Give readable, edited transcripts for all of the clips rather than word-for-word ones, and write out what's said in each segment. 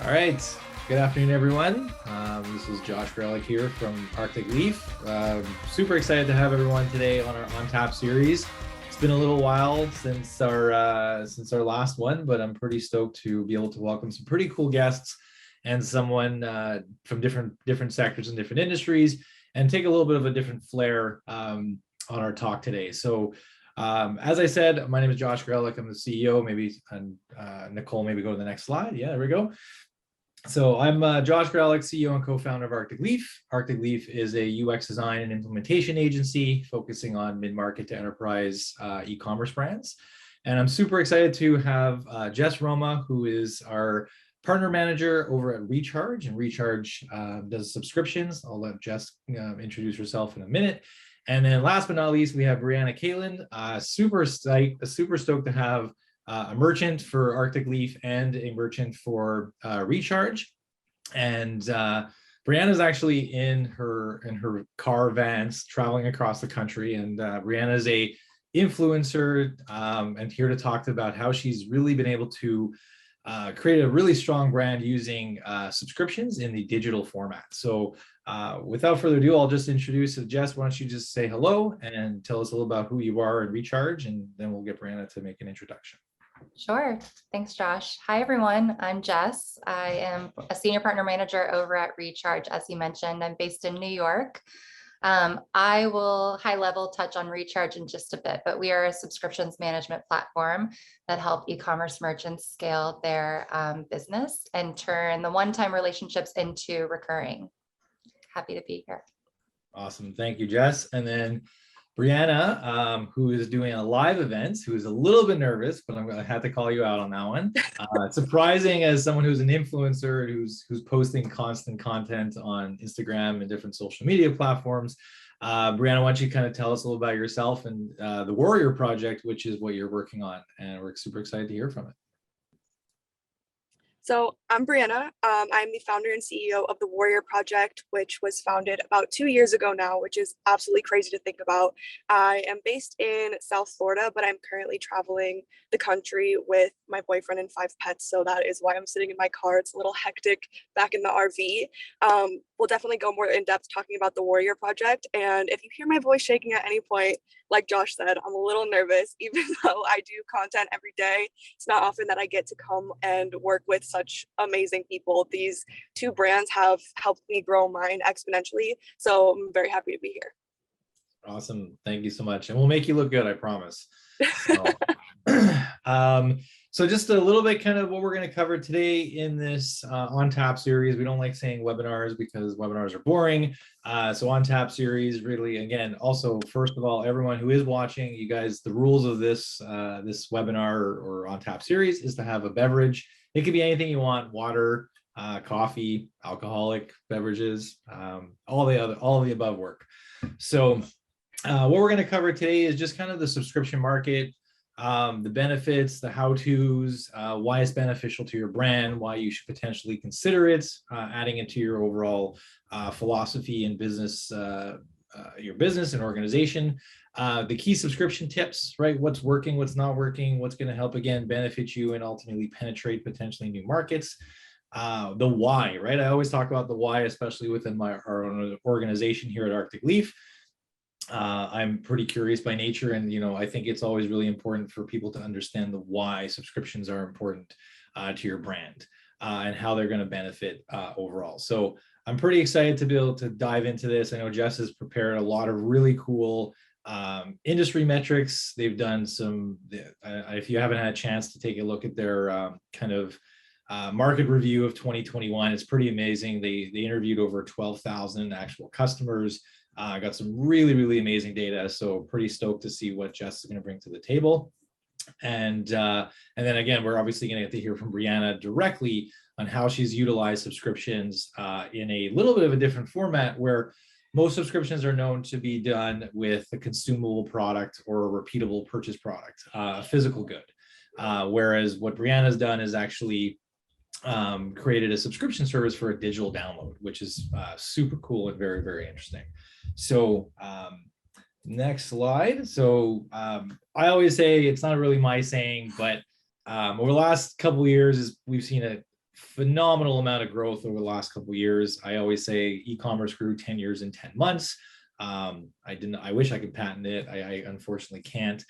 All right. Good afternoon, everyone. This is Josh Grelick here from Arctic Leaf. Super excited to have everyone today on our OnTap series. It's been a little while since our last one, but I'm pretty stoked to be able to welcome some pretty cool guests and someone from different sectors and different industries, and take a little bit of a different flair on our talk today. So, as I said, my name is Josh Grelick. I'm the CEO. Maybe Nicole, maybe go to the next slide. Yeah, there we go. So I'm Josh Grelick, CEO and co-founder of Arctic Leaf. Arctic Leaf is a UX design and implementation agency focusing on mid-market to enterprise e-commerce brands. And I'm super excited to have Jess Roma, who is our partner manager over at Recharge. And Recharge does subscriptions. I'll let Jess introduce herself in a minute. And then last but not least, we have Brianna Kalin. Super stoked to have a merchant for Arctic Leaf and a merchant for Recharge. And Brianna's actually in her car vans traveling across the country. And Brianna is a influencer and here to talk about how she's really been able to create a really strong brand using subscriptions in the digital format. So without further ado, I'll just introduce Jess. Why don't you just say hello and tell us a little about who you are and Recharge, and then we'll get Brianna to make an introduction. Sure. Thanks, Josh. Hi, everyone. I'm Jess. I am a senior partner manager over at Recharge. As you mentioned, I'm based in New York. I will high level touch on Recharge in just a bit, but we are a subscriptions management platform that help e-commerce merchants scale their business and turn the one-time relationships into recurring. Happy to be here. Awesome. Thank you, Jess. And then Brianna, who is doing a live event, who is a little bit nervous, but I'm going to have to call you out on that one. Surprising as someone who's an influencer, who's posting constant content on Instagram and different social media platforms. Brianna, why don't you kind of tell us a little about yourself and the Warrior Project, which is what you're working on, and we're super excited to hear from it. So I'm Brianna. I'm the founder and CEO of the Warrior Project, which was founded about 2 years ago now, which is absolutely crazy to think about. I am based in South Florida, but I'm currently traveling the country with my boyfriend and 5 pets. So that is why I'm sitting in my car. It's a little hectic back in the RV. We'll definitely go more in depth talking about the Warrior Project. And if you hear my voice shaking at any point, like Josh said, I'm a little nervous, even though I do content every day. It's not often that I get to come and work with such amazing people. These 2 brands have helped me grow mine exponentially. So I'm very happy to be here. Awesome. Thank you so much. And we'll make you look good, I promise. So just a little bit kind of what we're going to cover today in this OnTap series. We don't like saying webinars because webinars are boring. So OnTap series really, again, also, first of all, everyone who is watching, you guys, the rules of this this webinar or OnTap series is to have a beverage. It could be anything you want: water, coffee, alcoholic beverages, all the above work. So what we're going to cover today is just kind of the subscription market, the benefits, the how-tos, why it's beneficial to your brand, why you should potentially consider it, adding it to your overall philosophy and business, your business and organization, the key subscription tips, right? What's working, what's not working, what's going to help, again, benefit you and ultimately penetrate potentially new markets. The why, right? I always talk about the why, especially within our own organization here at Arctic Leaf. I'm pretty curious by nature, and I think it's always really important for people to understand the why subscriptions are important to your brand and how they're going to benefit overall. So I'm pretty excited to be able to dive into this. I know Jess has prepared a lot of really cool industry metrics. They've done some, if you haven't had a chance to take a look at their kind of market review of 2021, it's pretty amazing. They interviewed over 12,000 actual customers. Got some really, really amazing data. So pretty stoked to see what Jess is going to bring to the table. And then again, we're obviously going to get to hear from Brianna directly on how she's utilized subscriptions in a little bit of a different format, where most subscriptions are known to be done with a consumable product or a repeatable purchase product, a physical good. Whereas what Brianna's done is actually created a subscription service for a digital download, which is super cool and very, very interesting. So next slide. So I always say, it's not really my saying, but over the last couple of years, we've seen a phenomenal amount of growth over the last couple of years. I always say e-commerce grew 10 years in 10 months. I wish I could patent it. I unfortunately can't.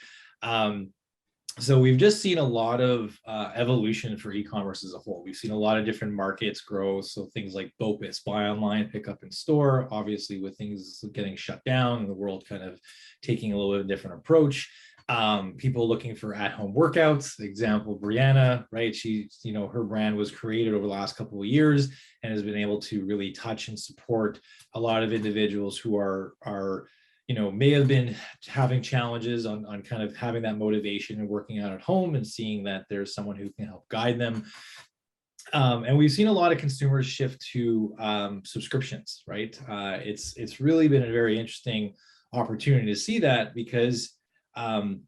So we've just seen a lot of evolution for e-commerce as a whole. We've seen a lot of different markets grow. So things like BOPIS, buy online, pick up in store, obviously with things getting shut down and the world kind of taking a little bit of a different approach. People looking for at-home workouts. Example, Brianna, right? She, her brand was created over the last couple of years and has been able to really touch and support a lot of individuals who are may have been having challenges on kind of having that motivation and working out at home and seeing that there's someone who can help guide them. And we've seen a lot of consumers shift to subscriptions, right? It's really been a very interesting opportunity to see that because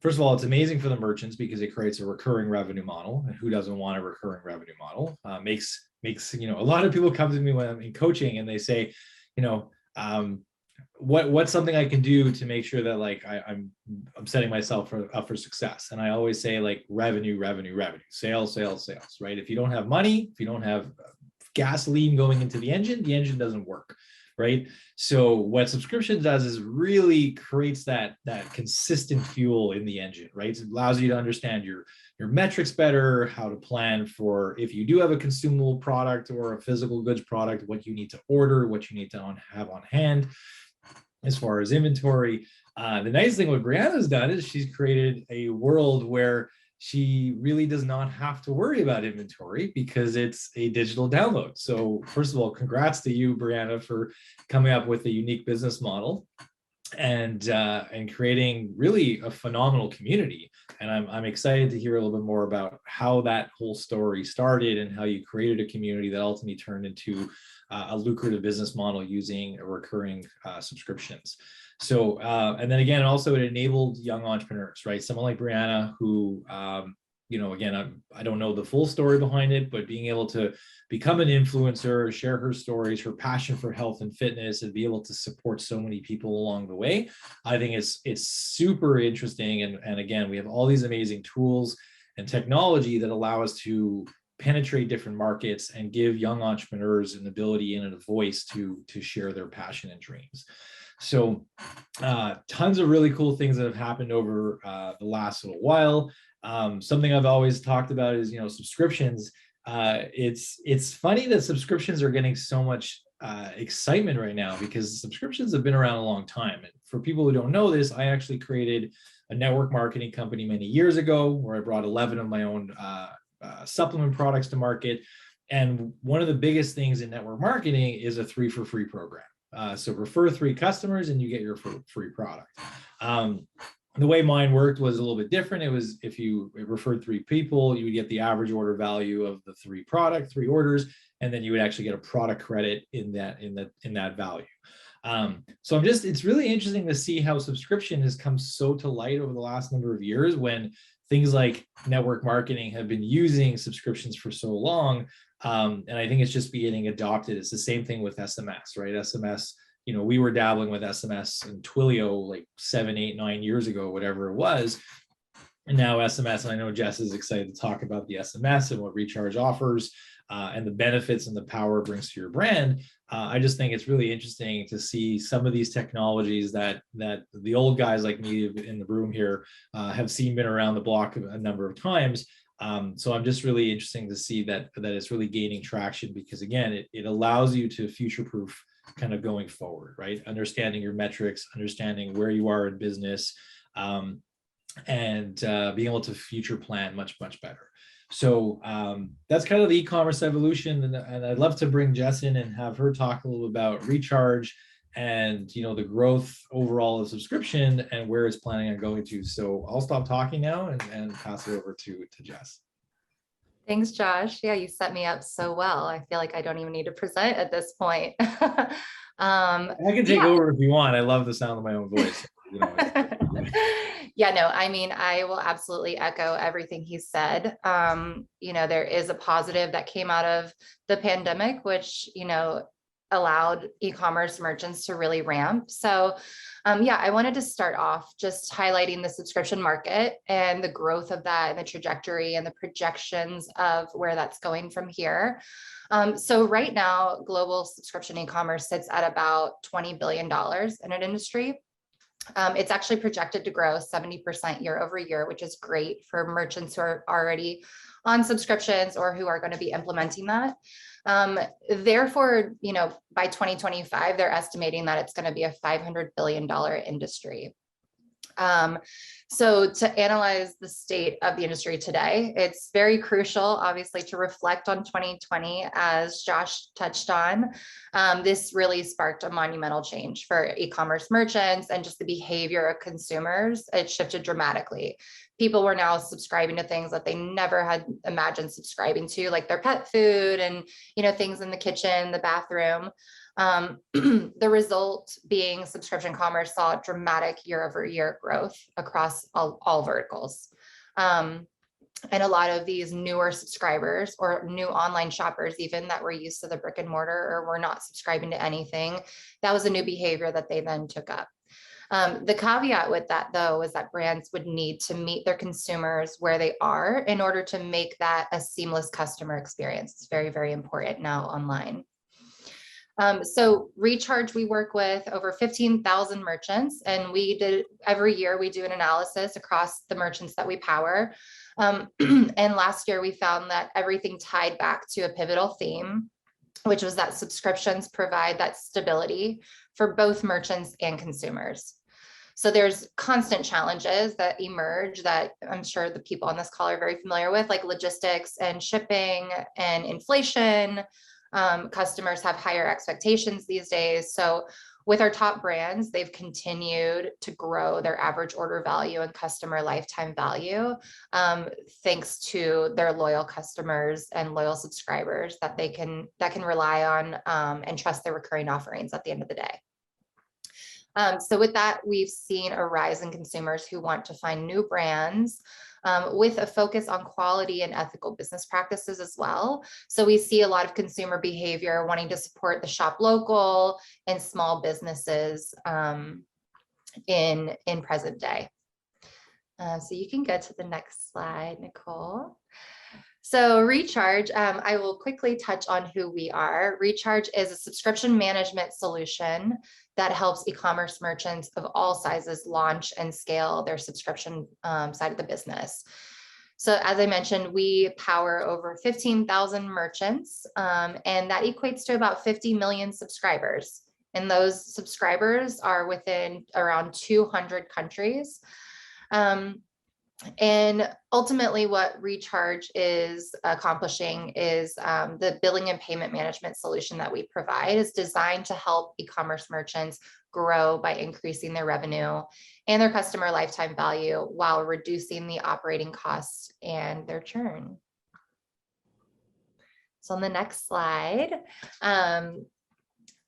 first of all, it's amazing for the merchants because it creates a recurring revenue model, and who doesn't want a recurring revenue model? Makes a lot of people come to me when I'm in coaching and they say, what's something I can do to make sure that like I'm setting myself up for success? And I always say like revenue, sales, right? If you don't have money, if you don't have gasoline going into the engine doesn't work, right? So what subscription does is really creates that consistent fuel in the engine, right? It allows you to understand your metrics better, how to plan for if you do have a consumable product or a physical goods product, what you need to order, what you need to have on hand as far as inventory. The nice thing what Brianna's done is she's created a world where she really does not have to worry about inventory because it's a digital download. So first of all, congrats to you, Brianna, for coming up with a unique business model and creating really a phenomenal community. And I'm excited to hear a little bit more about how that whole story started and how you created a community that ultimately turned into a lucrative business model using recurring subscriptions. So, and then again, also it enabled young entrepreneurs, right? Someone like Brianna, who, again, I don't know the full story behind it, but being able to become an influencer, share her stories, her passion for health and fitness, and be able to support so many people along the way, I think it's super interesting. And again, we have all these amazing tools and technology that allow us to penetrate different markets and give young entrepreneurs an ability and a voice to share their passion and dreams. So tons of really cool things that have happened over the last little while. Something I've always talked about is, subscriptions. It's funny that subscriptions are getting so much excitement right now because subscriptions have been around a long time. And for people who don't know this, I actually created a network marketing company many years ago where I brought 11 of my own supplement products to market. And one of the biggest things in network marketing is a 3 for free program. So refer 3 customers and you get your free product. The way mine worked was a little bit different. It was if you referred 3 people, you would get the average order value of the 3 orders, and then you would actually get a product credit in that value. So it's really interesting to see how subscription has come so to light over the last number of years when things like network marketing have been using subscriptions for so long. And I think it's just getting adopted. It's the same thing with SMS, right? SMS, we were dabbling with SMS and Twilio like 7, 8, 9 years ago, whatever it was. And now SMS, and I know Jess is excited to talk about the SMS and what Recharge offers and the benefits and the power it brings to your brand. I just think it's really interesting to see some of these technologies that the old guys like me in the room here have been around the block a number of times. So I'm just really interesting to see that it's really gaining traction because again, it allows you to future-proof kind of going forward, right? Understanding your metrics, understanding where you are in business, and being able to future plan much better. So that's kind of the e-commerce evolution, and I'd love to bring Jess in and have her talk a little about Recharge and the growth overall of subscription and where it's planning on going to. So I'll stop talking now and pass it over to Jess. Thanks, Josh. Yeah, you set me up so well. I feel like I don't even need to present at this point. I can take over if you want. I love the sound of my own voice. Yeah, no, I mean, I will absolutely echo everything he said. There is a positive that came out of the pandemic, which, allowed e-commerce merchants to really ramp. So yeah, I wanted to start off just highlighting the subscription market and the growth of that and the trajectory and the projections of where that's going from here. So right now, global subscription e-commerce sits at about $20 billion in an industry. It's actually projected to grow 70% year over year, which is great for merchants who are already on subscriptions or who are going to be implementing that. Therefore, by 2025, they're estimating that it's going to be a $500 billion industry. So to analyze the state of the industry today, it's very crucial, obviously, to reflect on 2020, as Josh touched on. This really sparked a monumental change for e-commerce merchants and just the behavior of consumers. It shifted dramatically. People were now subscribing to things that they never had imagined subscribing to, like their pet food and, things in the kitchen, the bathroom. The result being subscription commerce saw dramatic year-over-year growth across all verticals. And a lot of these newer subscribers or new online shoppers, even that were used to the brick and mortar or were not subscribing to anything, that was a new behavior that they then took up. The caveat with that, though, is that brands would need to meet their consumers where they are in order to make that a seamless customer experience. It's very, very important now online. So Recharge, we work with over 15,000 merchants, and every year we do an analysis across the merchants that we power. And last year we found that everything tied back to a pivotal theme, which was that subscriptions provide that stability for both merchants and consumers. So there's constant challenges that emerge that I'm sure the people on this call are very familiar with, like logistics and shipping and inflation. Customers have higher expectations these days. So with our top brands, they've continued to grow their average order value and customer lifetime value, thanks to their loyal customers and loyal subscribers that can rely on and trust their recurring offerings at the end of the day. So with that, we've seen a rise in consumers who want to find new brands with a focus on quality and ethical business practices as well. So we see a lot of consumer behavior wanting to support the shop local and small businesses in present day. So you can go to the next slide, Nicole. So Recharge, I will quickly touch on who we are. Recharge is a subscription management solution that helps e-commerce merchants of all sizes launch and scale their subscription side of the business. So as I mentioned, we power over 15,000 merchants, and that equates to about 50 million subscribers. And those subscribers are within around 200 countries. And ultimately what Recharge is accomplishing is the billing and payment management solution that we provide is designed to help e-commerce merchants grow by increasing their revenue and their customer lifetime value while reducing the operating costs and their churn. So on the next slide,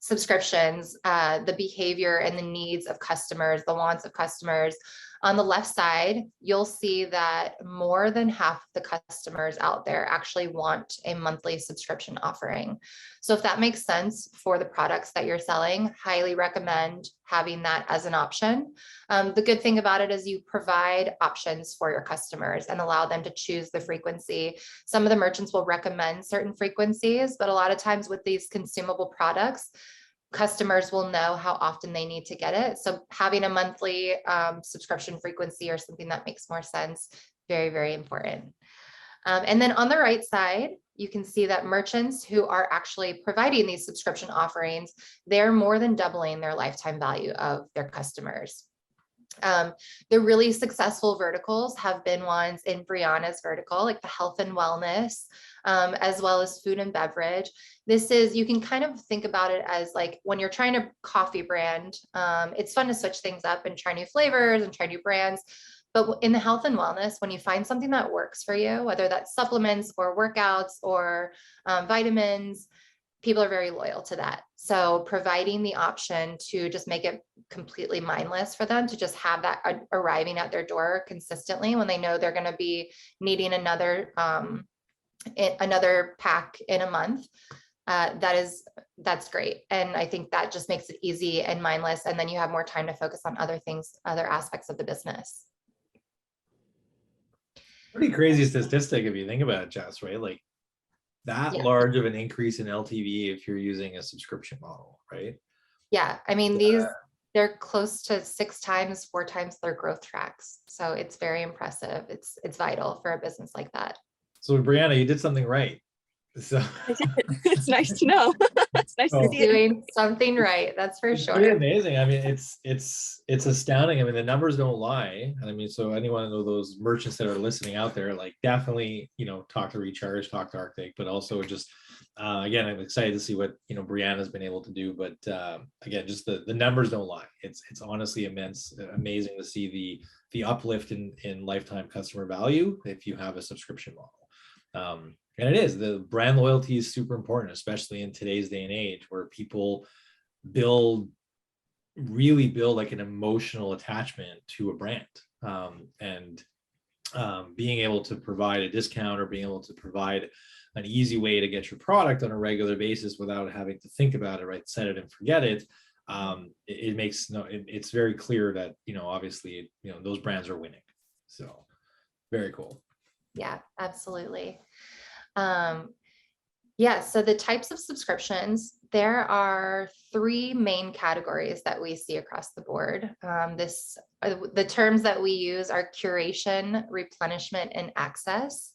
subscriptions, the behavior and the needs of customers, the wants of customers. On the left side, you'll see that more than half of the customers out there actually want a monthly subscription offering. So if that makes sense for the products that you're selling, highly recommend having that as an option. The good thing about it is you provide options for your customers and allow them to choose the frequency. Some of the merchants will recommend certain frequencies, but a lot of times with these consumable products, customers will know how often they need to get it. So having a monthly subscription frequency or something that makes more sense, very, very important. And then on the right side, you can see that merchants who are actually providing these subscription offerings, they're more than doubling their lifetime value of their customers. The really successful verticals have been ones in Brianna's vertical, like the health and wellness, as well as food and beverage. This is, you can kind of think about it as like when you're trying a coffee brand, it's fun to switch things up and try new flavors and try new brands. But in the health and wellness, when you find something that works for you, whether that's supplements or workouts or vitamins, people are very loyal to that. So providing the option to just make it completely mindless for them to just have that arriving at their door consistently when they know they're going to be needing another pack in a month. that's great. And I think that just makes it easy and mindless. And then you have more time to focus on other things, other aspects of the business. Pretty crazy statistic if you think about it, Jess, right? Like that Yeah. large of an increase in LTV if you're using a subscription model, right? Yeah. I mean, they're close to 4 times their growth tracks. So it's very impressive. It's vital for a business like that. So Brianna, you did something right. So I did. It's nice to know. It's nice to see it. Doing something right, that's for it's sure. pretty amazing. I mean, it's astounding. I mean, the numbers don't lie. And I mean, so anyone of those merchants that are listening out there, like definitely, talk to Recharge, talk to Arctic, but also just again, I'm excited to see what Brianna's been able to do. But again, just the numbers don't lie. It's honestly amazing to see the uplift in lifetime customer value if you have a subscription model. And it is, the brand loyalty is super important, especially in today's day and age where people really build like an emotional attachment to a brand. And being able to provide a discount or being able to provide an easy way to get your product on a regular basis without having to think about it, right? Set it and forget it. It's very clear that, obviously, those brands are winning. So very cool. Yeah, absolutely. Yeah, so the types of subscriptions, there are 3 main categories that we see across the board. The terms that we use are curation, replenishment, and access.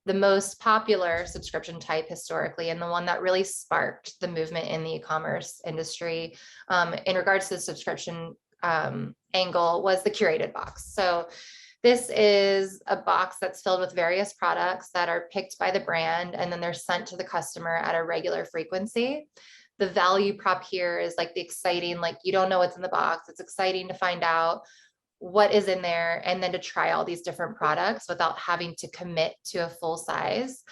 The most popular subscription type historically, and the one that really sparked the movement in the e-commerce industry in regards to the subscription angle, was the curated box. So this is a box that's filled with various products that are picked by the brand, and then they're sent to the customer at a regular frequency. The value prop here is like the exciting, like you don't know what's in the box. It's exciting to find out what is in there and then to try all these different products without having to commit to a full size.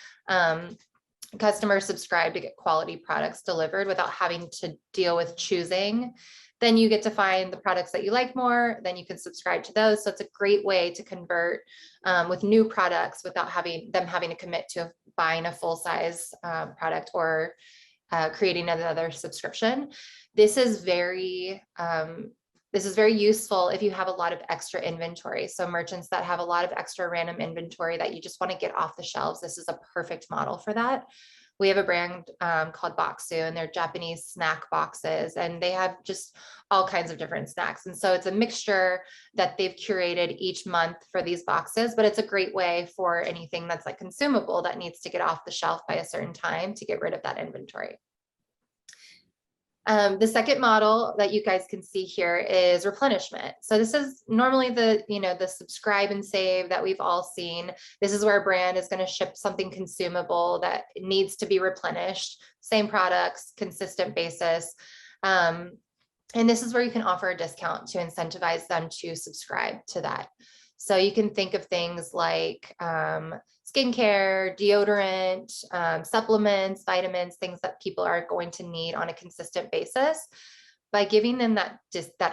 Customers subscribe to get quality products delivered without having to deal with choosing. Then you get to find the products that you like more, then you can subscribe to those. So it's a great way to convert with new products without having to commit to buying a full size product or creating another subscription. This is very useful if you have a lot of extra inventory. So merchants that have a lot of extra random inventory that you just want to get off the shelves, this is a perfect model for that. We have a brand called Boxu, and they're Japanese snack boxes, and they have just all kinds of different snacks. And so it's a mixture that they've curated each month for these boxes, but it's a great way for anything that's like consumable that needs to get off the shelf by a certain time to get rid of that inventory. The second model that you guys can see here is replenishment. So this is normally the subscribe and save that we've all seen. This is where a brand is going to ship something consumable that needs to be replenished, same products, consistent basis. And this is where you can offer a discount to incentivize them to subscribe to that. So you can think of things like skincare, deodorant, supplements, vitamins, things that people are going to need on a consistent basis. By giving them that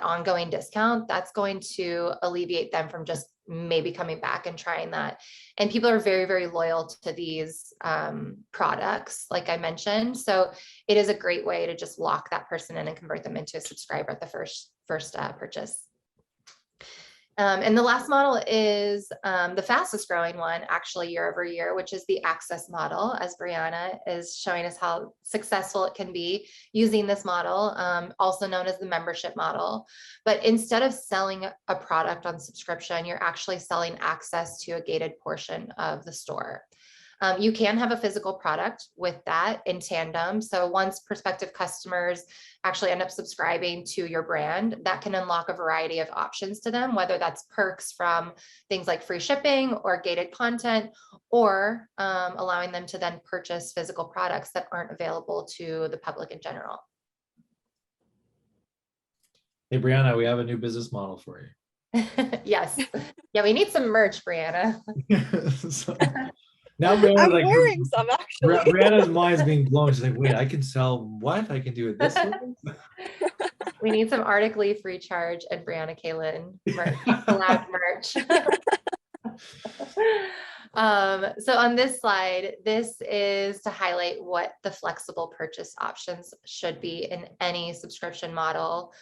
ongoing discount, that's going to alleviate them from just maybe coming back and trying that. And people are very, very loyal to these products, like I mentioned. So it is a great way to just lock that person in and convert them into a subscriber at the first purchase. And the last model is the fastest growing one, actually, year over year, which is the access model, as Brianna is showing us how successful it can be using this model, also known as the membership model. But instead of selling a product on subscription, you're actually selling access to a gated portion of the store. You can have a physical product with that in tandem. So once prospective customers actually end up subscribing to your brand, that can unlock a variety of options to them, whether that's perks from things like free shipping or gated content, or allowing them to then purchase physical products that aren't available to the public in general. Hey, Brianna, we have a new business model for you. Yes. Yeah, we need some merch, Brianna. So, now Brianna's I'm like, wearing some actually. Brianna's mind's being blown. She's like, wait, I can sell what? I can do it this way? We need some Arctic Leaf Recharge and Brianna Kalin merch, collab merch. So on this slide, this is to highlight what the flexible purchase options should be in any subscription model.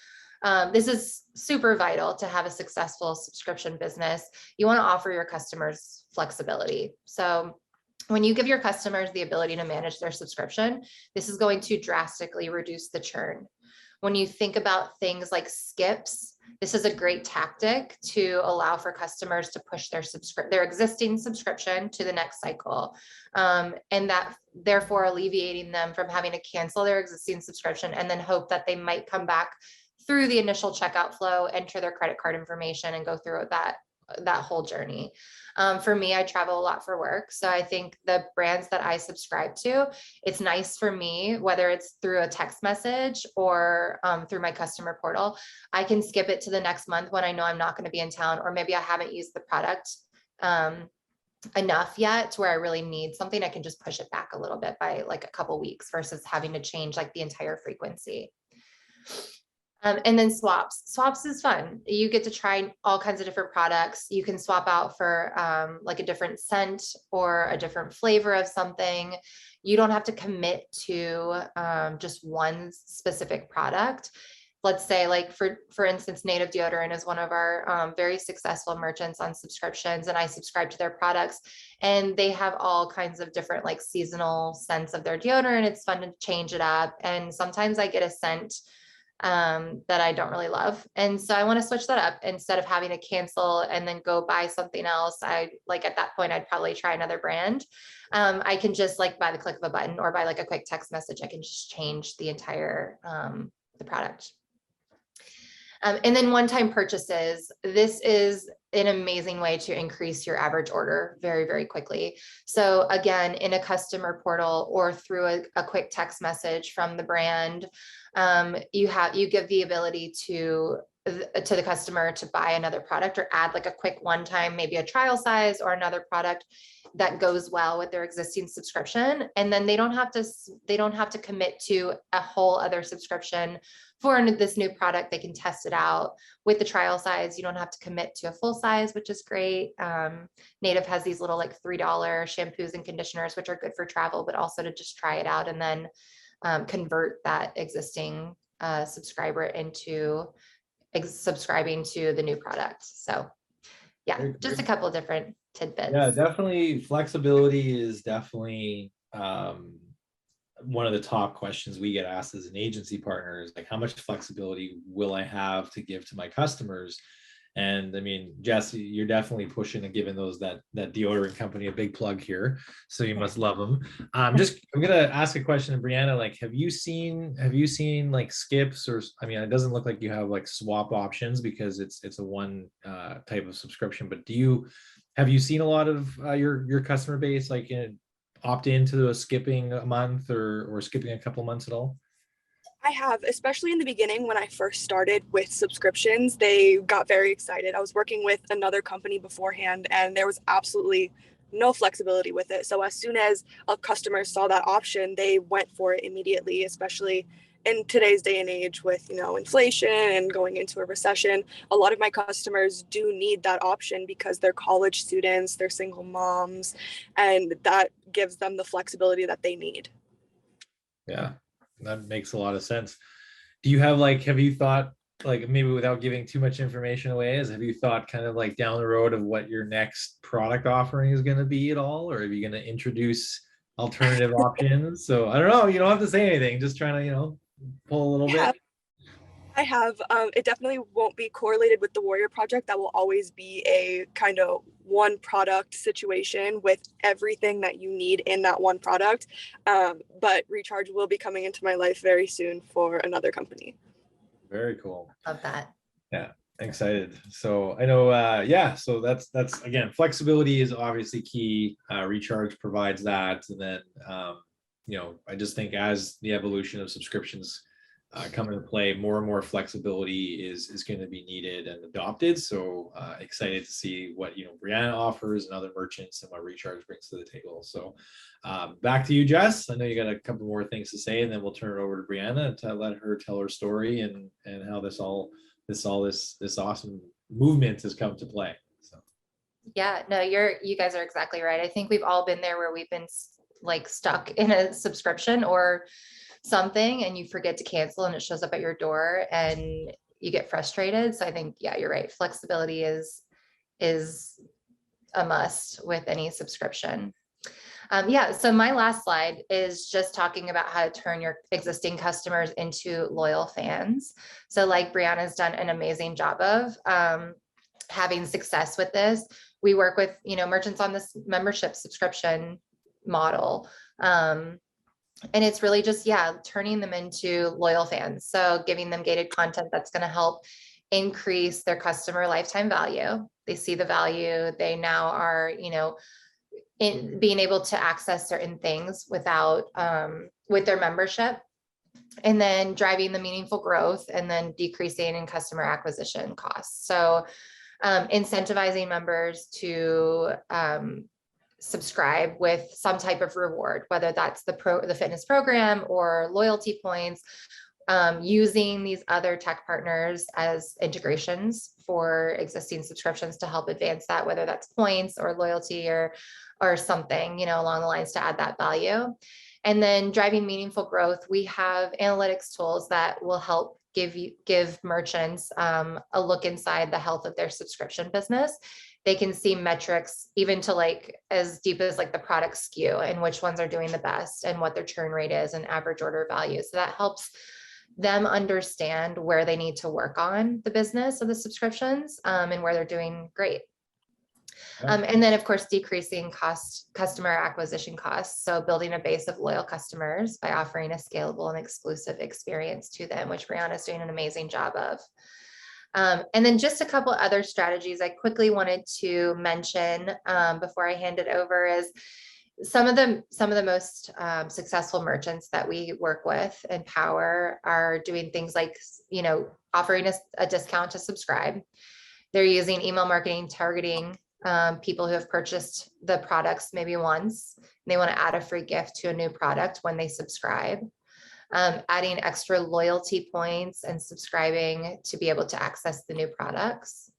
This is super vital to have a successful subscription business. You want to offer your customers flexibility. So when you give your customers the ability to manage their subscription, this is going to drastically reduce the churn. When you think about things like skips, this is a great tactic to allow for customers to push their existing subscription to the next cycle. And that therefore alleviating them from having to cancel their existing subscription and then hope that they might come back through the initial checkout flow, enter their credit card information, and go through that whole journey. For me, I travel a lot for work. So I think the brands that I subscribe to, it's nice for me, whether it's through a text message or through my customer portal, I can skip it to the next month when I know I'm not going to be in town, or maybe I haven't used the product enough yet to where I really need something. I can just push it back a little bit by like a couple weeks versus having to change like the entire frequency. And then swaps. Swaps is fun. You get to try all kinds of different products. You can swap out for like a different scent or a different flavor of something. You don't have to commit to just one specific product. Let's say like for instance, Native Deodorant is one of our very successful merchants on subscriptions, and I subscribe to their products, and they have all kinds of different like seasonal scents of their deodorant. It's fun to change it up. And sometimes I get a scent that I don't really love. And so I want to switch that up instead of having to cancel and then go buy something else. I like at that point, I'd probably try another brand. I can just like by the click of a button or by like a quick text message, I can just change the entire, the product. And then one-time purchases. This is an amazing way to increase your average order very, very quickly. So again, in a customer portal or through a quick text message from the brand, you give the ability to the customer to buy another product or add like a quick one-time, maybe a trial size or another product that goes well with their existing subscription. And then they don't have to commit to a whole other subscription for this new product. They can test it out with the trial size. You don't have to commit to a full size, which is great. Native has these little like $3 shampoos and conditioners, which are good for travel, but also to just try it out and then convert that existing subscriber into subscribing to the new product. So yeah, just a couple of different tidbits. Yeah, definitely. Flexibility is definitely one of the top questions we get asked as an agency partner is like, how much flexibility will I have to give to my customers? And I mean, Jess, you're definitely pushing and giving that deodorant company a big plug here. So you must love them. I'm gonna ask a question to Brianna. Like, have you seen like skips or, I mean, it doesn't look like you have like swap options because it's a one type of subscription, but have you seen a lot of your customer base like opt into skipping a month or skipping a couple months at all? I have, especially in the beginning when I first started with subscriptions, they got very excited. I was working with another company beforehand and there was absolutely no flexibility with it. So as soon as a customer saw that option, they went for it immediately, especially in today's day and age with, inflation and going into a recession. A lot of my customers do need that option because they're college students, they're single moms, and that gives them the flexibility that they need. Yeah. That makes a lot of sense. Do you have you thought, like maybe without giving too much information away, have you thought kind of like down the road of what your next product offering is going to be at all? Or are you going to introduce alternative options? So I don't know, you don't have to say anything, just trying to, pull a little bit. I have. It definitely won't be correlated with the Warrior Project. That will always be a kind of one product situation with everything that you need in that one product. But Recharge will be coming into my life very soon for another company. Very cool. Love that. Yeah, excited. So I know, so that's again, flexibility is obviously key. Recharge provides that. And then, I just think as the evolution of subscriptions come into play, more and more flexibility is going to be needed and adopted. So excited to see what Brianna offers and other merchants and what Recharge brings to the table. So back to you, Jess. I know you got a couple more things to say, and then we'll turn it over to Brianna to let her tell her story and how this awesome movement has come to play. So Yeah, no, you guys are exactly right. I think we've all been there where we've been like stuck in a subscription or something and you forget to cancel and it shows up at your door and you get frustrated. So I think, yeah, you're right. Flexibility is a must with any subscription. Yeah, so my last slide is just talking about how to turn your existing customers into loyal fans. So like Brianna's done an amazing job of having success with this. We work with, merchants on this membership subscription model. And it's really just, yeah, turning them into loyal fans. So giving them gated content that's going to help increase their customer lifetime value. They see the value. They now are, in being able to access certain things without with their membership, and then driving the meaningful growth and then decreasing in customer acquisition costs. So incentivizing members to subscribe with some type of reward, whether that's the fitness program or loyalty points, using these other tech partners as integrations for existing subscriptions to help advance that, whether that's points or loyalty or something, along the lines to add that value. And then driving meaningful growth, we have analytics tools that will help give merchants a look inside the health of their subscription business. They can see metrics even to like as deep as like the product SKU and which ones are doing the best and what their churn rate is and average order value. So that helps them understand where they need to work on the business of the subscriptions and where they're doing great. And then of course, decreasing customer acquisition costs. So building a base of loyal customers by offering a scalable and exclusive experience to them, which Brianna's doing an amazing job of. And then just a couple other strategies I quickly wanted to mention before I hand it over is some of the most successful merchants that we work with and power are doing things like, offering a discount to subscribe. They're using email marketing, targeting people who have purchased the products maybe once, and they want to add a free gift to a new product when they subscribe. Adding extra loyalty points and subscribing to be able to access the new products.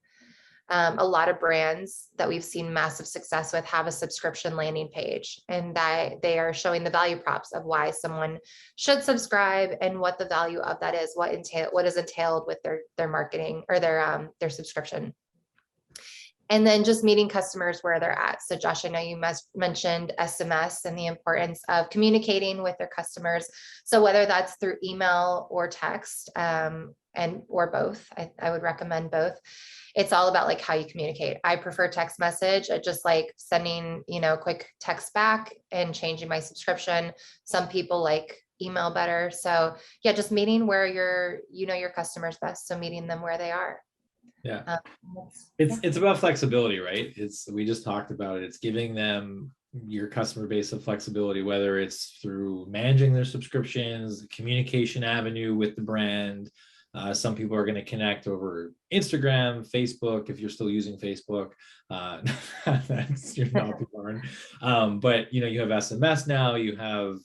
A lot of brands that we've seen massive success with have a subscription landing page, and that they are showing the value props of why someone should subscribe and what the value of that is, what is entailed with their marketing or their subscription. And then just meeting customers where they're at. So Josh, I know you mentioned SMS and the importance of communicating with their customers. So whether that's through email or text or both, I would recommend both. It's all about like how you communicate. I prefer text message, just like sending, quick text back and changing my subscription. Some people like email better. So yeah, just meeting where your customers best. So meeting them where they are. Yeah. It's about flexibility, right? We just talked about it. It's giving them your customer base of flexibility, whether it's through managing their subscriptions, communication avenue with the brand. Some people are going to connect over Instagram, Facebook, if you're still using Facebook. That's you're not the barn. But you have SMS now. You have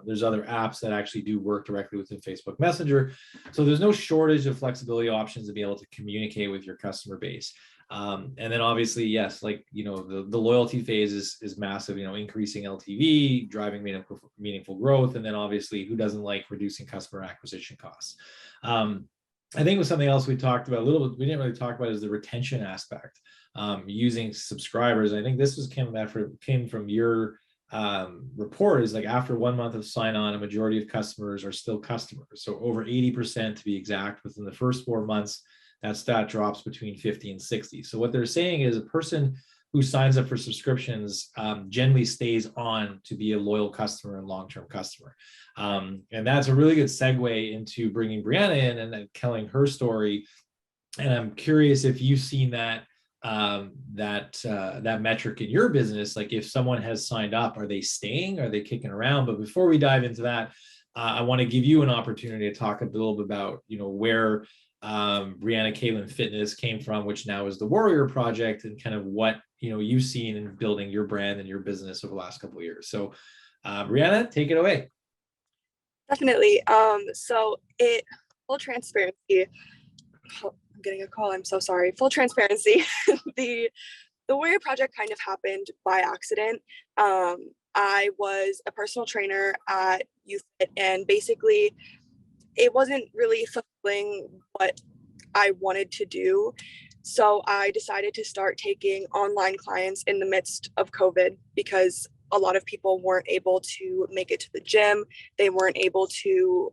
there's other apps that actually do work directly within Facebook Messenger. So there's no shortage of flexibility options to be able to communicate with your customer base. And then obviously, yes, like the loyalty phase is massive. Increasing LTV, driving meaningful growth, and then obviously, who doesn't like reducing customer acquisition costs? I think it was something else we talked about a little bit. We didn't really talk about is the retention aspect, using subscribers. I think this came from your report. Is like after 1 month of sign on, a majority of customers are still customers. So over 80% to be exact within the first 4 months. That stat drops between 50 and 60. So what they're saying is a person who signs up for subscriptions generally stays on to be a loyal customer and long-term customer. And that's a really good segue into bringing Brianna in and then telling her story. And I'm curious if you've seen that metric in your business. Like if someone has signed up, are they staying? Are they kicking around? But before we dive into that, I want to give you an opportunity to talk a little bit about where Brianna Caitlin Fitness came from, which now is the Warrior Project, and kind of what you've seen in building your brand and your business over the last couple of years. So Brianna, take it away. Definitely. So full transparency. Oh, I'm getting a call. I'm so sorry. Full transparency. The the Warrior Project kind of happened by accident. I was a personal trainer at Youth Fit, and basically it wasn't really fulfilling what I wanted to do. So I decided to start taking online clients in the midst of COVID because a lot of people weren't able to make it to the gym. They weren't able to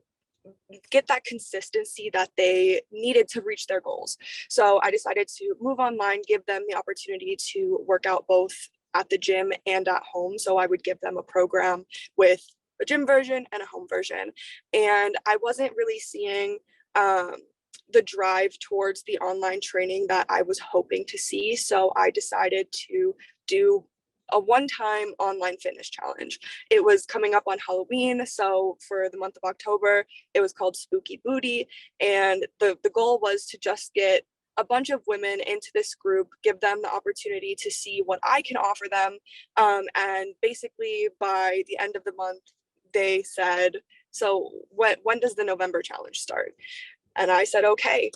get that consistency that they needed to reach their goals. So I decided to move online, give them the opportunity to work out both at the gym and at home. So I would give them a program with a gym version and a home version. And I wasn't really seeing the drive towards the online training that I was hoping to see. So I decided to do a one-time online fitness challenge. It was coming up on Halloween. So for the month of October, it was called Spooky Booty. And the goal was to just get a bunch of women into this group, give them the opportunity to see what I can offer them. And basically by the end of the month, they said, so when does the November challenge start? And I said, okay,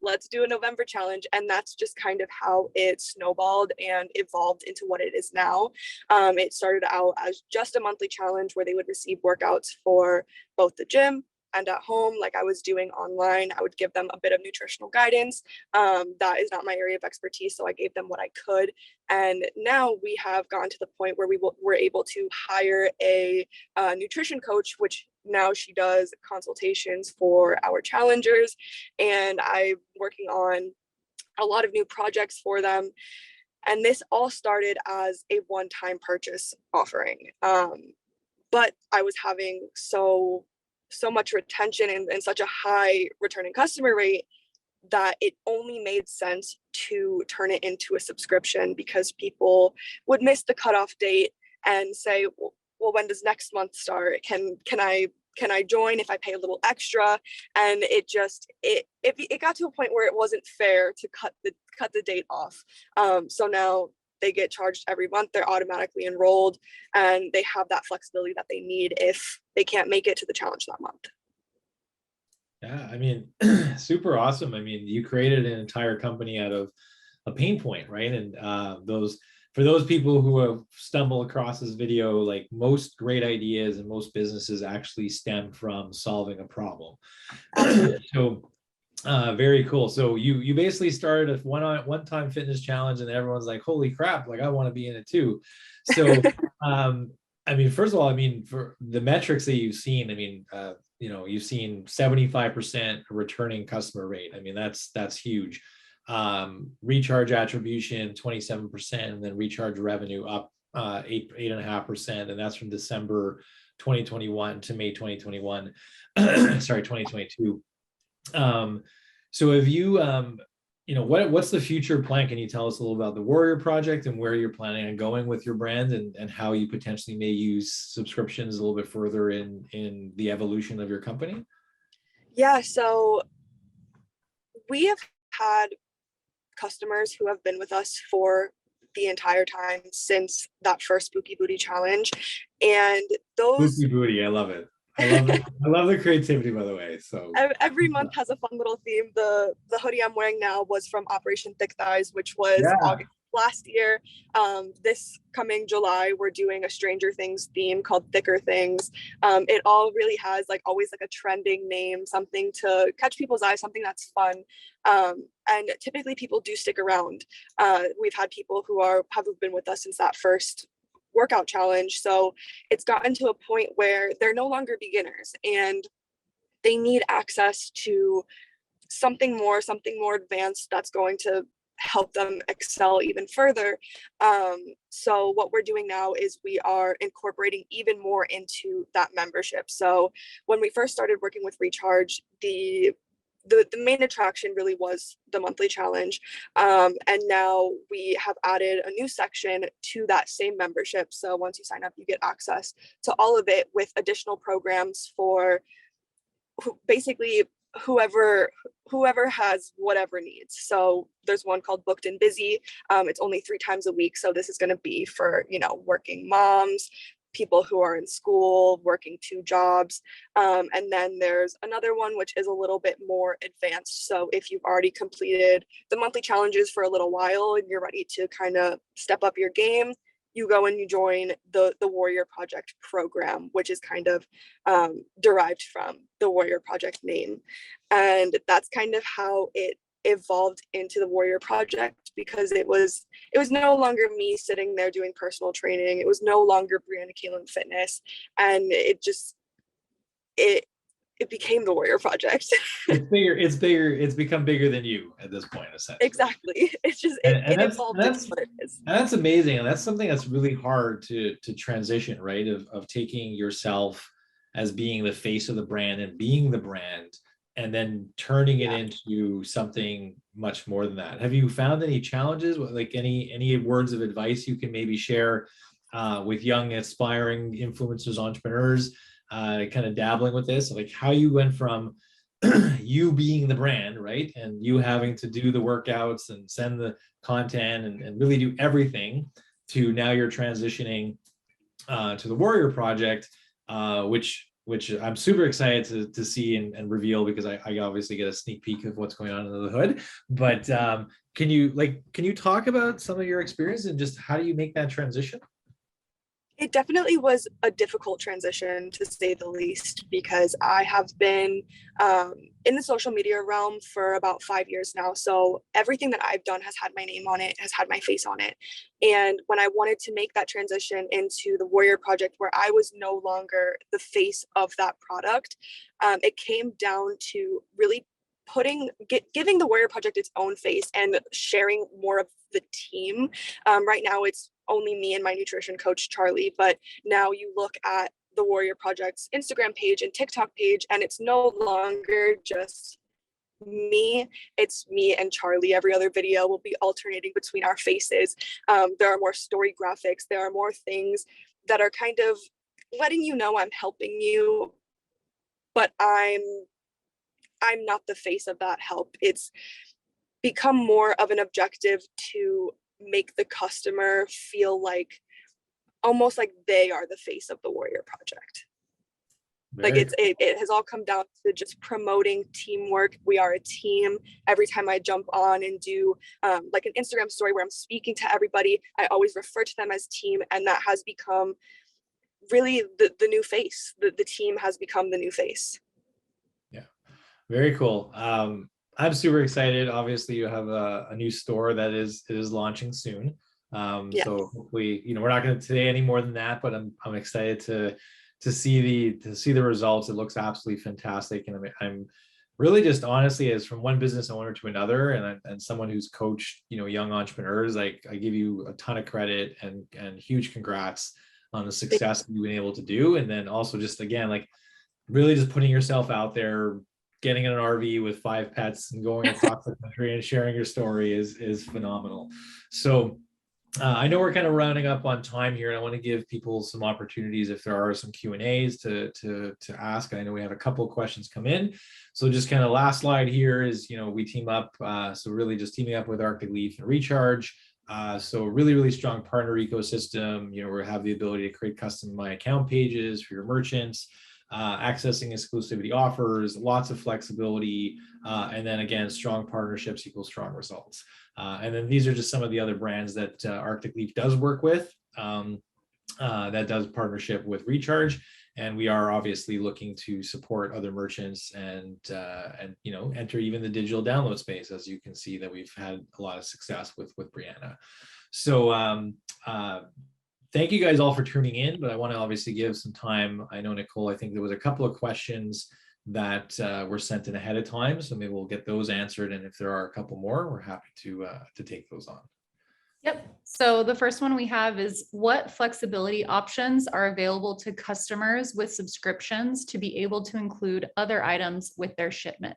let's do a November challenge. And that's just kind of how it snowballed and evolved into what it is now. It started out as just a monthly challenge where they would receive workouts for both the gym and at home, like I was doing online. I would give them a bit of nutritional guidance. That is not my area of expertise, so I gave them what I could. And now we have gotten to the point where we're able to hire a nutrition coach, which now she does consultations for our challengers. And I'm working on a lot of new projects for them. And this all started as a one-time purchase offering. But I was having so much retention and such a high returning customer rate that it only made sense to turn it into a subscription, because people would miss the cutoff date and say, well, when does next month start? Can I join if I pay a little extra? And it got to a point where it wasn't fair to cut the date off. So now they get charged every month. They're automatically enrolled, and they have that flexibility that they need if they can't make it to the challenge that month. Yeah, I mean, super awesome. I mean, you created an entire company out of a pain point, right? And for those people who have stumbled across this video, like most great ideas and most businesses actually stem from solving a problem. So very cool. So you basically started a one-time fitness challenge, and everyone's like, holy crap, like I want to be in it too. So I mean, first of all, I mean, for the metrics that you've seen, I mean, you've seen 75% returning customer rate. I mean, that's huge. Recharge attribution 27%, and then recharge revenue up 8.5%, and that's from December 2021 to May 2021. Sorry, 2022. So have you what's the future plan? Can you tell us a little about the Warrior Project and where you're planning on going with your brand, and how you potentially may use subscriptions a little bit further in the evolution of your company? Yeah, so we have had customers who have been with us for the entire time since that first Spooky Booty challenge. And those Spooky Booty, I love it. I love the creativity, by the way. So every month has a fun little theme. The hoodie I'm wearing now was from Operation Thick Thighs, which was August last year. This coming July, we're doing a Stranger Things theme called Thicker Things. It all really has always a trending name, something to catch people's eyes, something that's fun. And typically people do stick around. We've had people who have been with us since that first workout challenge. So it's gotten to a point where they're no longer beginners, and they need access to something more advanced that's going to help them excel even further. So what we're doing now is we are incorporating even more into that membership. So when we first started working with Recharge, the main attraction really was the monthly challenge. And now we have added a new section to that same membership. So once you sign up, you get access to all of it with additional programs for basically whoever has whatever needs. So there's one called Booked and Busy. It's only 3 times a week. So this is going to be for, working moms, people who are in school, working 2 jobs. And then there's another one, which is a little bit more advanced. So if you've already completed the monthly challenges for a little while and you're ready to kind of step up your game, you go and you join the Warrior Project program, which is kind of derived from the Warrior Project name. And that's kind of how it evolved into the Warrior Project, because it was no longer me sitting there doing personal training. It was no longer Brianna Kalin Fitness, and it became the Warrior Project. It's bigger. It's become bigger than you at this point, essentially. Exactly. It's just it evolved into what it is. And that's amazing. And that's something that's really hard to transition, right? Of taking yourself as being the face of the brand and being the brand, and then turning it into something much more than that. Have you found any challenges, like any words of advice you can maybe share with young aspiring influencers, entrepreneurs, kind of dabbling with this, like how you went from you being the brand, right, and you having to do the workouts and send the content and really do everything, to now you're transitioning to the Warrior Project, which I'm super excited to see and reveal, because I obviously get a sneak peek of what's going on under the hood. But can you talk about some of your experience and just how do you make that transition? It definitely was a difficult transition, to say the least, because I have been in the social media realm for about 5 years now. So everything that I've done has had my name on it, has had my face on it. And when I wanted to make that transition into the Warrior Project, where I was no longer the face of that product, it came down to really giving the Warrior Project its own face and sharing more of the team. Right now it's only me and my nutrition coach, Charlie, but now you look at the Warrior Project's Instagram page and TikTok page, and it's no longer just me, it's me and Charlie. Every other video will be alternating between our faces. There are more story graphics, there are more things that are kind of letting you know I'm helping you, but I'm not the face of that help. It's become more of an objective to make the customer feel like almost like they are the face of the Warrior Project. Like it has all come down to just promoting teamwork. We are a team. Every time I jump on and do like an Instagram story where I'm speaking to everybody, I always refer to them as team, and that has become really the new face. The team has become the new face. Yeah, very cool. I'm super excited. Obviously, you have a new store that is launching soon. Yes. So hopefully, we're not going to today any more than that, but I'm excited to see the results. It looks absolutely fantastic, and I'm really just honestly, as from one business owner to another, and someone who's coached young entrepreneurs, like I give you a ton of credit and huge congrats on the success that you've been able to do, and then also just again like really just putting yourself out there, getting in an RV with 5 pets and going across the country and sharing your story is phenomenal. So I know we're kind of rounding up on time here, and I want to give people some opportunities if there are some Q&As to ask. I know we have a couple of questions come in. So just kind of last slide here is, we team up. So really just teaming up with Arctic Leaf and Recharge. So really, really strong partner ecosystem. We have the ability to create custom My Account pages for your merchants, accessing exclusivity offers, lots of flexibility, and then again, strong partnerships equals strong results. And then these are just some of the other brands that Arctic Leaf does work with, that does partnership with Recharge. And we are obviously looking to support other merchants and enter even the digital download space, as you can see that we've had a lot of success with Brianna. So thank you guys all for tuning in, but I want to obviously give some time. I know, Nicole, I think there was a couple of questions that were sent in ahead of time, so maybe we'll get those answered. And if there are a couple more, we're happy to take those on. Yep. So the first one we have is, what flexibility options are available to customers with subscriptions to be able to include other items with their shipment?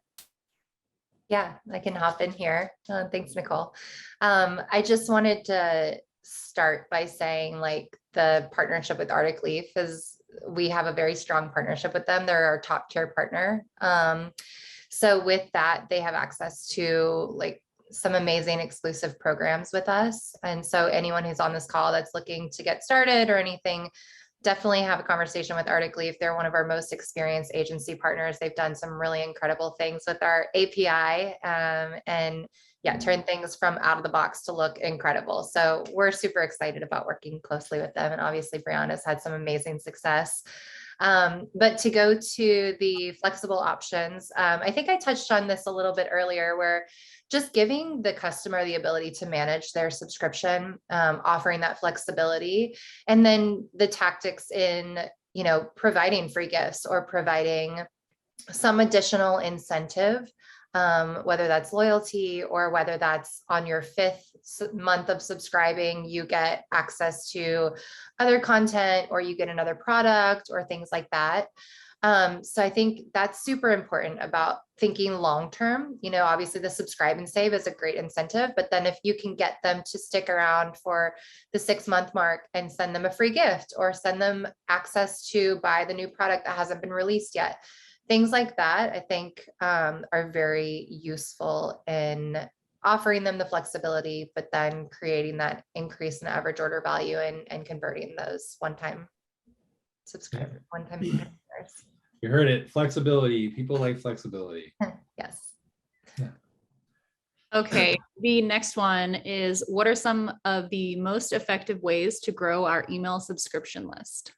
Yeah, I can hop in here. Thanks, Nicole. I just wanted to start by saying, like, the partnership with Arctic Leaf we have a very strong partnership with them. They're our top tier partner. So with that, they have access to like some amazing exclusive programs with us. And so anyone who's on this call that's looking to get started or anything, definitely have a conversation with Arctic Leaf. They're one of our most experienced agency partners. They've done some really incredible things with our API, and yeah, turn things from out of the box to look incredible. So we're super excited about working closely with them. And obviously Brianna's had some amazing success. But to go to the flexible options, I think I touched on this a little bit earlier, where just giving the customer the ability to manage their subscription, offering that flexibility, and then the tactics in, providing free gifts or providing some additional incentive, whether that's loyalty or whether that's on your 5th month of subscribing, you get access to other content or you get another product or things like that. So I think that's super important about thinking long-term. Obviously the subscribe and save is a great incentive, but then if you can get them to stick around for the 6-month mark and send them a free gift or send them access to buy the new product that hasn't been released yet, things like that, I think are very useful in offering them the flexibility, but then creating that increase in average order value and converting those one-time subscribers. You heard it. Flexibility. People like flexibility. Yes. Yeah. Okay, the next one is, what are some of the most effective ways to grow our email subscription list?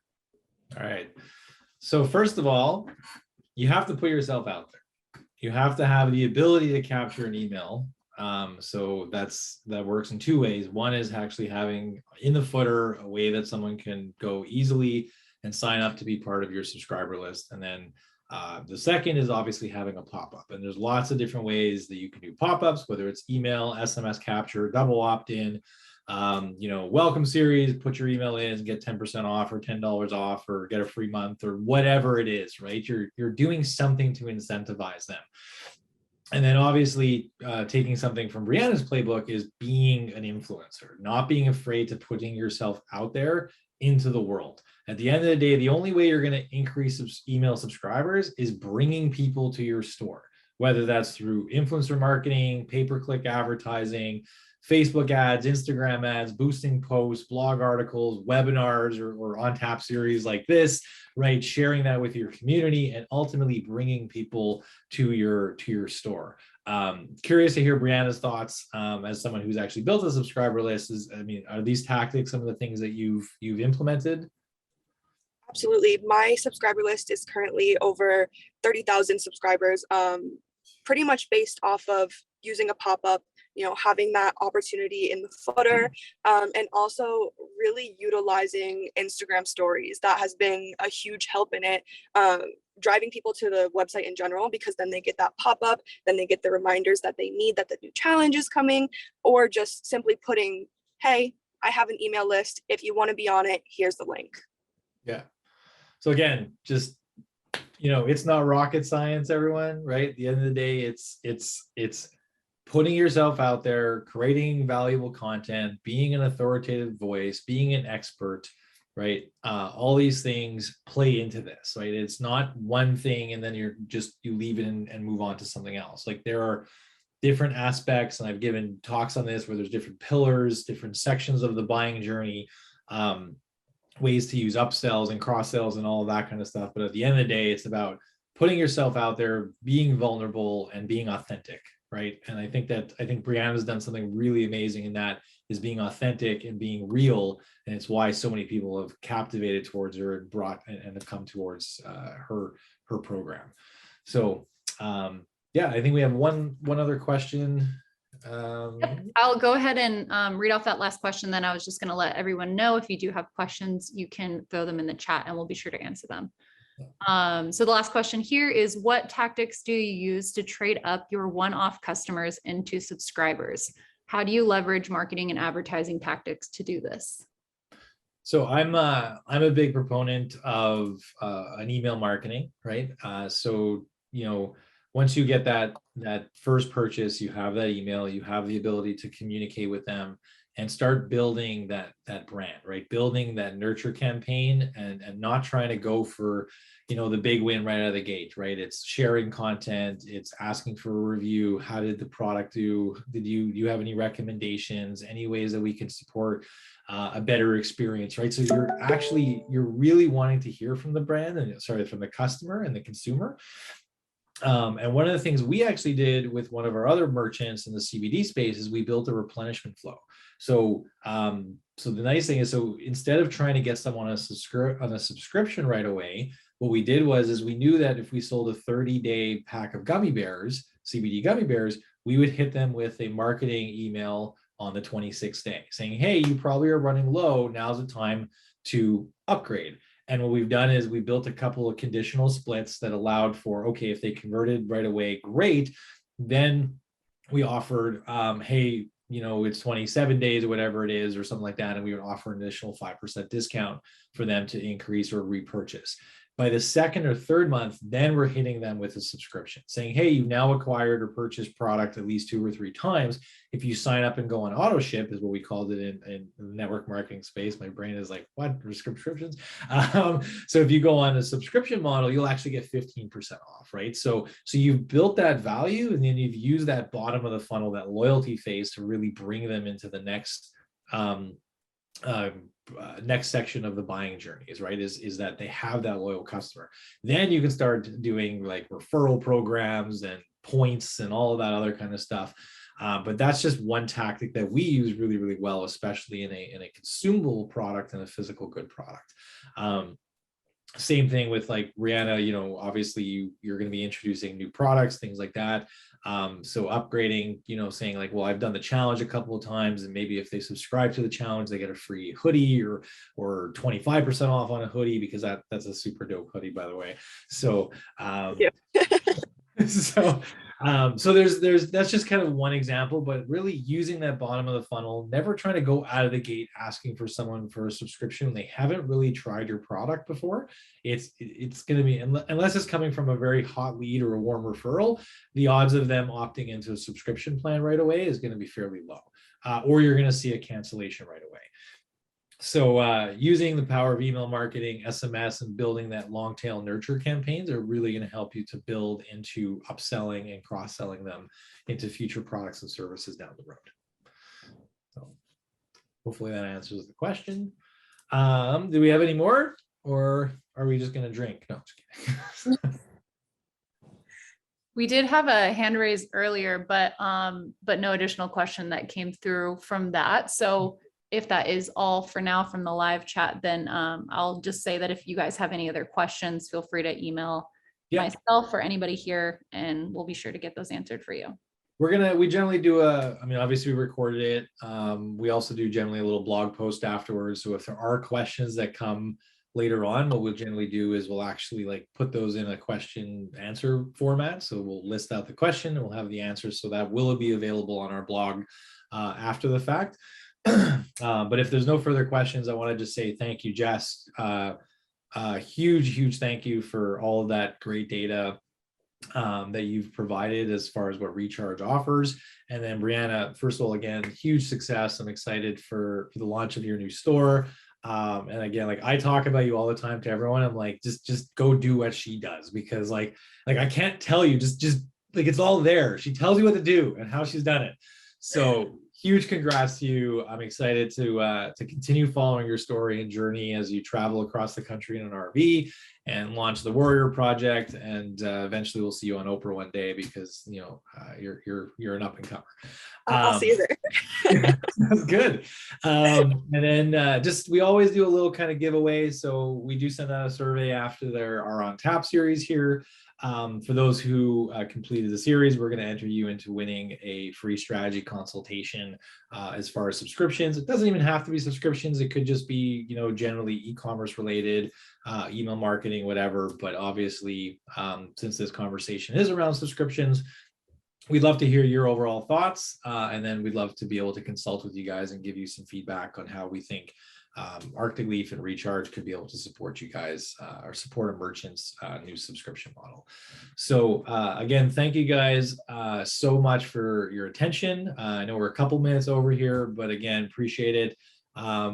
All right. So first of all, you have to put yourself out there. You have to have the ability to capture an email. So that works in 2 ways. One is actually having in the footer a way that someone can go easily and sign up to be part of your subscriber list. And then the second is obviously having a pop-up. And there's lots of different ways that you can do pop-ups, whether it's email, SMS capture, double opt-in, welcome series, put your email in and get 10% off or $10 off or get a free month or whatever it is, right? You're doing something to incentivize them. And then obviously taking something from Brianna's playbook is being an influencer, not being afraid to putting yourself out there into the world. At the end of the day, the only way you're going to increase email subscribers is bringing people to your store, whether that's through influencer marketing, pay-per-click advertising, Facebook ads, Instagram ads, boosting posts, blog articles, webinars, or OnTap series like this, right? Sharing that with your community and ultimately bringing people to your store. Curious to hear Brianna's thoughts as someone who's actually built a subscriber list. Are these tactics some of the things that you've implemented? Absolutely. My subscriber list is currently over 30,000 subscribers, pretty much based off of using a pop-up, having that opportunity in the footer, and also really utilizing Instagram stories. That has been a huge help in it, driving people to the website in general, because then they get that pop-up, then they get the reminders that they need that the new challenge is coming, or just simply putting, hey, I have an email list. If you want to be on it, here's the link. Yeah. So again, just, it's not rocket science, everyone, right? At the end of the day, it's putting yourself out there, creating valuable content, being an authoritative voice, being an expert, right? All these things play into this, right? It's not one thing and then you leave it and move on to something else. Like there are different aspects, and I've given talks on this where there's different pillars, different sections of the buying journey, ways to use upsells and cross sells and all of that kind of stuff. But at the end of the day, it's about putting yourself out there, being vulnerable and being authentic, right? And I think Brianna's done something really amazing in that, is being authentic and being real. And it's why so many people have captivated towards her and have come towards her program. So yeah, I think we have one other question. I'll go ahead and read off that last question. Then I was just going to let everyone know, if you do have questions, you can throw them in the chat and we'll be sure to answer them. So the last question here is, what tactics do you use to trade up your one-off customers into subscribers? How do you leverage marketing and advertising tactics to do this? So I'm a big proponent of an email marketing, right? So once you get that first purchase, you have that email, you have the ability to communicate with them and start building that brand, right? Building that nurture campaign and not trying to go for, the big win right out of the gate, right? It's sharing content, it's asking for a review. How did the product do? Do you have any recommendations, any ways that we can support a better experience, right? So you're really wanting to hear from the brand and from the customer and the consumer. And one of the things we actually did with one of our other merchants in the CBD space is we built a replenishment flow. So, so the nice thing is, so instead of trying to get someone on a subscription right away, what we did is we knew that if we sold a 30-day pack of gummy bears, CBD gummy bears, we would hit them with a marketing email on the 26th day saying, hey, you probably are running low. Now's the time to upgrade. And what we've done is we built a couple of conditional splits that allowed for, okay, if they converted right away, great. Then we offered, hey, it's 27 days or whatever it is, or something like that. And we would offer an additional 5% discount for them to increase or repurchase. By the second or third month, then we're hitting them with a subscription saying, hey, you've now acquired or purchased product at least 2 or 3 times. If you sign up and go on auto ship, is what we called it in the network marketing space. My brain is like, what, subscriptions? So if you go on a subscription model, you'll actually get 15% off, right? So you've built that value, and then you've used that bottom of the funnel, that loyalty phase, to really bring them into the next next section of the buying journeys, right? Is that they have that loyal customer. Then you can start doing like referral programs and points and all of that other kind of stuff. But that's just one tactic that we use really, really well, especially in a consumable product and a physical good product. Same thing with like Brianna, obviously you're going to be introducing new products, things like that. So upgrading, saying like, well, I've done the challenge a couple of times, and maybe if they subscribe to the challenge, they get a free hoodie or 25% off on a hoodie, because that's a super dope hoodie, by the way. So, so there's that's just kind of one example, but really using that bottom of the funnel, never trying to go out of the gate asking for someone for a subscription when they haven't really tried your product before. It's going to be, unless it's coming from a very hot lead or a warm referral, the odds of them opting into a subscription plan right away is going to be fairly low, or you're going to see a cancellation right away. So using the power of email marketing, SMS, and building that long tail nurture campaigns are really going to help you to build into upselling and cross-selling them into future products and services down the road. So hopefully that answers the question. Do we have any more, or are we just going to drink? No, just kidding. We did have a hand raised earlier, but no additional question that came through from that. So if that is all for now from the live chat, then I'll just say that if you guys have any other questions, feel free to email myself or anybody here, and we'll be sure to get those answered for you. We generally do obviously we recorded it. We also do generally a little blog post afterwards. So if there are questions that come later on, what we'll generally do is we'll actually like put those in a question answer format. So we'll list out the question and we'll have the answers, so that will be available on our blog after the fact. But if there's no further questions, I want to just say thank you, Jess. Huge thank you for all of that great data that you've provided as far as what Recharge offers. And then Brianna, first of all, again, huge success. I'm excited for the launch of your new store. And again, like I talk about you all the time to everyone. I'm like, just go do what she does, because like I can't tell you, just like it's all there. She tells you what to do and how she's done it. So huge congrats to you. I'm excited to continue following your story and journey as you travel across the country in an RV and launch the Warrior Project. And eventually we'll see you on Oprah one day, because you're an up and comer. I'll see you there. That's good. And then we always do a little kind of giveaway. So we do send out a survey after our OnTap series here. For those who completed the series, we're going to enter you into winning a free strategy consultation as far as subscriptions. It doesn't even have to be subscriptions. It could just be, generally e-commerce related, email marketing, whatever. But obviously, since this conversation is around subscriptions, we'd love to hear your overall thoughts, and then we'd love to be able to consult with you guys and give you some feedback on how we think Arctic Leaf and Recharge could be able to support you guys or support a merchant's new subscription model. So again, thank you guys so much for your attention. I know we're a couple minutes over here, but again, appreciate it.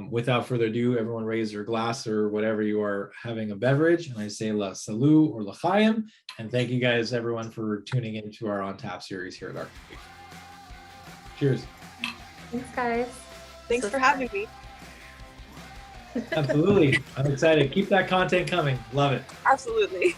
Without further ado, everyone raise your glass or whatever you are having a beverage, and I say la salut or l'chaim, and thank you guys everyone for tuning into our OnTap series here at Arctic Leaf. Cheers. Thanks, guys. Thanks for having me. Absolutely. I'm excited. Keep that content coming. Love it. Absolutely.